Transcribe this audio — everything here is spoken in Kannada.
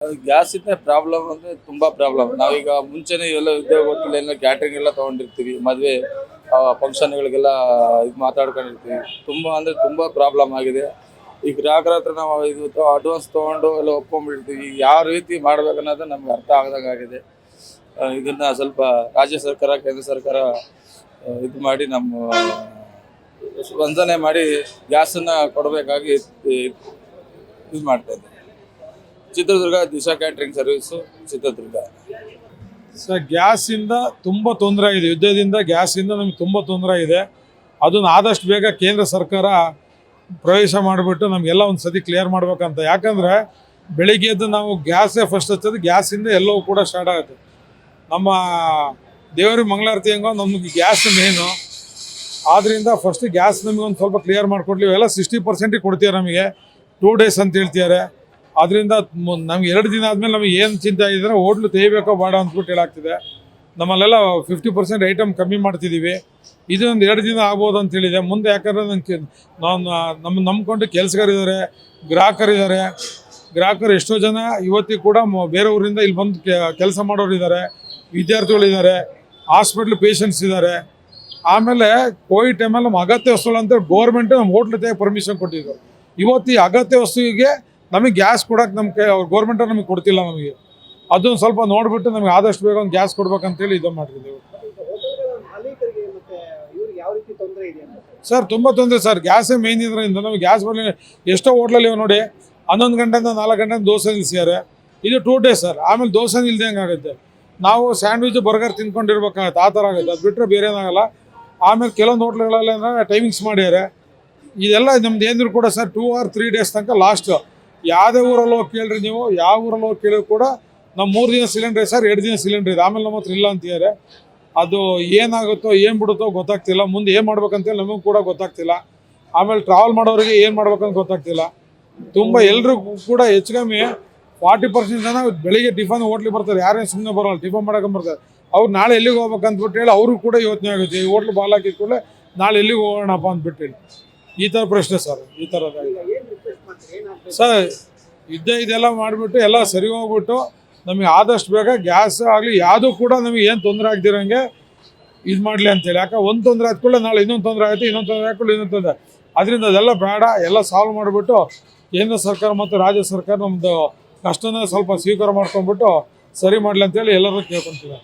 ಗ್ಯಾಸಿಂದ ಪ್ರಾಬ್ಲಮ್ ಅಂದರೆ ತುಂಬ ಪ್ರಾಬ್ಲಮ್. ನಾವೀಗ ಮುಂಚೆನೇ ಎಲ್ಲ ಉದ್ಯೋಗ ಗೊತ್ತಿಲ್ಲ, ಎಲ್ಲ ಕ್ಯಾಟ್ರಿಂಗ್ ಎಲ್ಲ ತೊಗೊಂಡಿರ್ತೀವಿ, ಮದುವೆ ಫಂಕ್ಷನ್ಗಳಿಗೆಲ್ಲ ಇದು ಮಾತಾಡ್ಕೊಂಡಿರ್ತೀವಿ. ತುಂಬ ಅಂದರೆ ತುಂಬ ಪ್ರಾಬ್ಲಮ್ ಆಗಿದೆ. ಈ ಗ್ರಾಹಕರ ಹತ್ರ ನಾವು ಇದು ಅಡ್ವಾನ್ಸ್ ತೊಗೊಂಡು ಎಲ್ಲ ಒಪ್ಕೊಂಡ್ಬಿಡ್ತೀವಿ. ಯಾವ ರೀತಿ ಮಾಡ್ಬೇಕನ್ನೋದು ನಮ್ಗೆ ಅರ್ಥ ಆಗದಾಗಿದೆ. ಇದನ್ನು ಸ್ವಲ್ಪ ರಾಜ್ಯ ಸರ್ಕಾರ, ಕೇಂದ್ರ ಸರ್ಕಾರ ಇದು ಮಾಡಿ ನಮ್ಮ ಸ್ಪಂದನೆ ಮಾಡಿ ಗ್ಯಾಸನ್ನು ಕೊಡಬೇಕಾಗಿ ಇದು ಮಾಡ್ತಾ ಇದ್ದೀವಿ. Chitradurga Disha catering service, Chitradurga. Sir, ಗ್ಯಾಸಿಂದ ತುಂಬ ತೊಂದರೆ ಇದೆ. ಯುದ್ಧದಿಂದ ಗ್ಯಾಸಿಂದ ನಮಗೆ ತುಂಬ ತೊಂದರೆ ಇದೆ. ಅದನ್ನು ಆದಷ್ಟು ಬೇಗ ಕೇಂದ್ರ ಸರ್ಕಾರ ಪ್ರವೇಶ ಮಾಡಿಬಿಟ್ಟು ನಮಗೆಲ್ಲ ಒಂದು ಸತಿ ಕ್ಲಿಯರ್ ಮಾಡ್ಬೇಕಂತ. ಯಾಕಂದರೆ ಬೆಳಿಗ್ಗೆ ಎದ್ದು ನಾವು ಗ್ಯಾಸೇ ಫಸ್ಟ್ ಹಚ್ಚೋದು, ಗ್ಯಾಸಿಂದ ಎಲ್ಲವೂ ಕೂಡ ಸ್ಟಾರ್ಟ್ ಆಗುತ್ತೆ. ನಮ್ಮ ದೇವರಿಗೆ ಮಂಗಳಾರತಿ ಹೆಂಗೋ ನಮಗೆ ಗ್ಯಾಸ್ ಮೇನು. ಆದ್ದರಿಂದ ಫಸ್ಟ್ ಗ್ಯಾಸ್ ನಮಗೆ ಒಂದು ಸ್ವಲ್ಪ ಕ್ಲಿಯರ್ ಮಾಡಿಕೊಡ್ಲಿ. ಇವೆಲ್ಲ 60% ಕೊಡ್ತೀರ, ನಮಗೆ 2 days ಅಂತ ಹೇಳ್ತಿದ್ದಾರೆ. ಅದರಿಂದ ನಮ್ಗೆ 2 ದಿನ ಆದಮೇಲೆ ನಮಗೆ ಏನು ಚಿಂತೆ ಆಗಿದ್ರೆ ಹೋಟ್ಲು ತೆಗಿಬೇಕೋ ಬೇಡ ಅಂದ್ಬಿಟ್ಟು ಹೇಳಾಗ್ತಿದೆ. ನಮ್ಮಲ್ಲೆಲ್ಲ 50% ಐಟಮ್ ಕಮ್ಮಿ ಮಾಡ್ತಿದ್ದೀವಿ. ಇದೊಂದು 2 ದಿನ ಆಗ್ಬೋದು ಅಂತ ಹೇಳಿದೆ. ಮುಂದೆ ಯಾಕಂದರೆ ನಾನು ನಂಬ್ಕೊಂಡು ಕೆಲಸಗಾರಿದ್ದಾರೆ, ಗ್ರಾಹಕರಿದ್ದಾರೆ. ಗ್ರಾಹಕರು ಎಷ್ಟೋ ಜನ ಇವತ್ತಿಗೆ ಕೂಡ ಬೇರೆ ಊರಿಂದ ಇಲ್ಲಿ ಬಂದು ಕೆಲಸ ಮಾಡೋರು ಇದ್ದಾರೆ, ವಿದ್ಯಾರ್ಥಿಗಳಿದ್ದಾರೆ, ಹಾಸ್ಪಿಟ್ಲ್ ಪೇಷಂಟ್ಸ್ ಇದ್ದಾರೆ. ಆಮೇಲೆ ಕೋವಿಡ್ ಟೈಮಲ್ಲಿ ನಮ್ಮ ಅಗತ್ಯ ವಸ್ತುಗಳು ಅಂತ ಗೌರ್ಮೆಂಟು ನಮ್ಮ ಹೋಟ್ಲ್ ತೆಗೆ ಪರ್ಮಿಷನ್ ಕೊಟ್ಟಿದ್ರು. ಇವತ್ತು ಈ ಅಗತ್ಯ ವಸ್ತುವಿಗೆ ನಮಗೆ ಗ್ಯಾಸ್ ಕೊಡೋಕೆ ನಮ್ಮ ಗೌರ್ಮೆಂಟ್ ನಮಗೆ ಕೊಡ್ತಿಲ್ಲ. ನಮಗೆ ಅದನ್ನು ಸ್ವಲ್ಪ ನೋಡಿಬಿಟ್ಟು ನಮಗೆ ಆದಷ್ಟು ಬೇಗ ಒಂದು ಗ್ಯಾಸ್ ಕೊಡ್ಬೇಕಂತೇಳಿ ಇದು ಮಾಡಿದ್ದೀವಿ. ಸರ್, ತುಂಬ ತೊಂದರೆ ಸರ್. ಗ್ಯಾಸೇ ಮೇನ್ ಇದರಿಂದ ನಮಗೆ ಗ್ಯಾಸ್ ಬರಲಿ. ಎಷ್ಟೋ ಹೋಟ್ಲಲ್ಲಿ ನೋಡಿ 11 ಗಂಟೆಯಿಂದ 4 ಗಂಟೆಯಿಂದ ದೋಸೆ ನಿಲ್ಲಿಸಿದ್ದಾರೆ. ಇದು 2 days ಸರ್. ಆಮೇಲೆ ದೋಸೆ ನಿಲ್ದೆ ಹೆಂಗಾಗುತ್ತೆ. ನಾವು ಸ್ಯಾಂಡ್ವಿಚ್ ಬರ್ಗರ್ ತಿನ್ಕೊಂಡಿರ್ಬೇಕಾಗತ್ತೆ, ಆ ಥರ ಆಗುತ್ತೆ. ಅದು ಬಿಟ್ಟರೆ ಬೇರೆ ಏನಾಗಲ್ಲ. ಆಮೇಲೆ ಕೆಲವೊಂದು ಹೋಟ್ಲುಗಳೆಲ್ಲ ಟೈಮಿಂಗ್ಸ್ ಮಾಡ್ಯಾರೆ. ಇದೆಲ್ಲ ನಮ್ದು ಏನಿದ್ರು ಕೂಡ ಸರ್ 2 or 3 days ತನಕ ಲಾಸ್ಟ್. ಯಾವುದೇ ಊರಲ್ಲಿ ಹೋಗಿ ಕೇಳ್ರಿ ನೀವು, ಯಾವ ಊರಲ್ಲಿ ಹೋಗಿ ಕೇಳಿದ್ರು ಕೂಡ ನಮ್ಮ 3 ದಿನ ಸಿಲಿಂಡ್ರ್ ಇದೆ ಸರ್, 2 ದಿನ ಸಿಲಿಂಡ್ರ್ ಇದೆ, ಆಮೇಲೆ ನಮ್ಮ ಹತ್ರ ಇಲ್ಲ ಅಂತಿದ್ದಾರೆ. ಅದು ಏನಾಗುತ್ತೋ ಏನು ಬಿಡುತ್ತೋ ಗೊತ್ತಾಗ್ತಿಲ್ಲ. ಮುಂದೆ ಏನು ಮಾಡ್ಬೇಕಂತೇಳಿ ನಮಗೂ ಕೂಡ ಗೊತ್ತಾಗ್ತಿಲ್ಲ. ಆಮೇಲೆ ಟ್ರಾವೆಲ್ ಮಾಡೋರಿಗೆ ಏನು ಮಾಡ್ಬೇಕಂತ ಗೊತ್ತಾಗ್ತಿಲ್ಲ. ತುಂಬ ಎಲ್ರಿಗೂ ಕೂಡ ಹೆಚ್ಚು ಕಮ್ಮಿ 40% ಜನ ಬೆಳಿಗ್ಗೆ ಟಿಫನ್ ಹೋಟ್ಲಿಗೆ ಬರ್ತಾರೆ. ಯಾರೇನು ಸುಮ್ಮನೆ ಬರೋಲ್ಲ, ಟಿಫನ್ ಮಾಡೋಕೆ ಬರ್ತಾರೆ. ಅವ್ರು ನಾಳೆ ಎಲ್ಲಿಗೆ ಹೋಗ್ಬೇಕಂತಬಿಟ್ಟು ಹೇಳಿ ಅವ್ರಿಗೂ ಕೂಡ ಯೋಚನೆ ಆಗುತ್ತೆ. ಈ ಹೋಟ್ಲು ಬಾಲ್ ಹಾಕಿದ ಕೂಡಲೇ ನಾಳೆ ಎಲ್ಲಿಗೆ ಹೋಗೋಣಪ್ಪ ಅಂದ್ಬಿಟ್ಟು ಹೇಳಿ ಈ ಥರ ಪ್ರಶ್ನೆ ಸರ್. ಈ ಥರದ ಸರ್, ಇದೆಲ್ಲ ಮಾಡಿಬಿಟ್ಟು ಎಲ್ಲ ಸರಿ ಹೋಗ್ಬಿಟ್ಟು ನಮಗೆ ಆದಷ್ಟು ಬೇಗ ಗ್ಯಾಸ್ ಆಗಲಿ ಯಾವುದೂ ಕೂಡ ನಮಗೆ ಏನು ತೊಂದರೆ ಆಗ್ದಿರೋಂಗೆ ಇದು ಮಾಡಲಿ ಅಂತೇಳಿ. ಯಾಕೆ ಒಂದು ತೊಂದರೆ ಆದ್ಕೊಳ್ಳೆ ನಾಳೆ ಇನ್ನೊಂದು ತೊಂದರೆ ಆಗುತ್ತೆ, ಇನ್ನೊಂದು ತೊಂದರೆ ಹಾಕೊಳ್ಳಿ ಇನ್ನೊಂದು ತೊಂದರೆ. ಅದರಿಂದ ಅದೆಲ್ಲ ಬೇಡ, ಎಲ್ಲ ಸಾಲ್ವ್ ಮಾಡಿಬಿಟ್ಟು ಕೇಂದ್ರ ಸರ್ಕಾರ ಮತ್ತು ರಾಜ್ಯ ಸರ್ಕಾರ ನಮ್ಮದು ಕಷ್ಟನ ಸ್ವಲ್ಪ ಸ್ವೀಕಾರ ಮಾಡ್ಕೊಂಡ್ಬಿಟ್ಟು ಸರಿ ಮಾಡಲಿ ಅಂತೇಳಿ ಎಲ್ಲರೂ ಕೇಳ್ಕೊತೀವಿ.